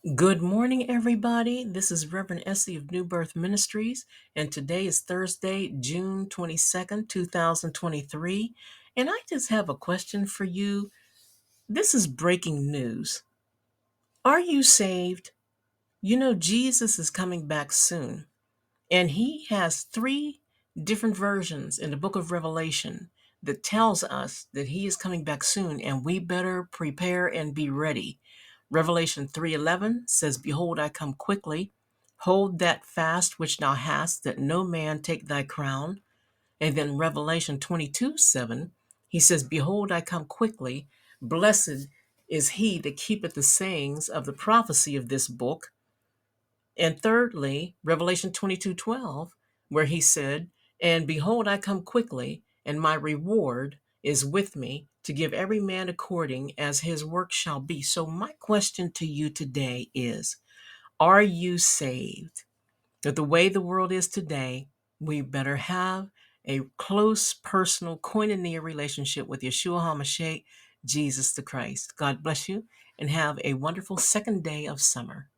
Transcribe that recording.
Good morning, everybody. This is RevEssie of New Birth Ministries, and today is Thursday, June 22nd, 2023. And I just have a question for you. This is breaking news. Are you saved? You know, Jesus is coming back soon, and he has three different versions in the book of Revelation that tells us that he is coming back soon, and we better prepare and be ready. Revelation 3:11 says, "Behold, I come quickly. Hold that fast which thou hast, that no man take thy crown." And then Revelation 22:7, he says, "Behold, I come quickly. Blessed is he that keepeth the sayings of the prophecy of this book." And thirdly, Revelation 22:12, where he said, "And behold, I come quickly, and my reward is with me to give every man according as his work shall be." So, my question to you today is, are you saved? That the way the world is today, we better have a close, personal, koinonia relationship with Yeshua HaMashiach, Jesus the Christ. God bless you, and have a wonderful second day of summer.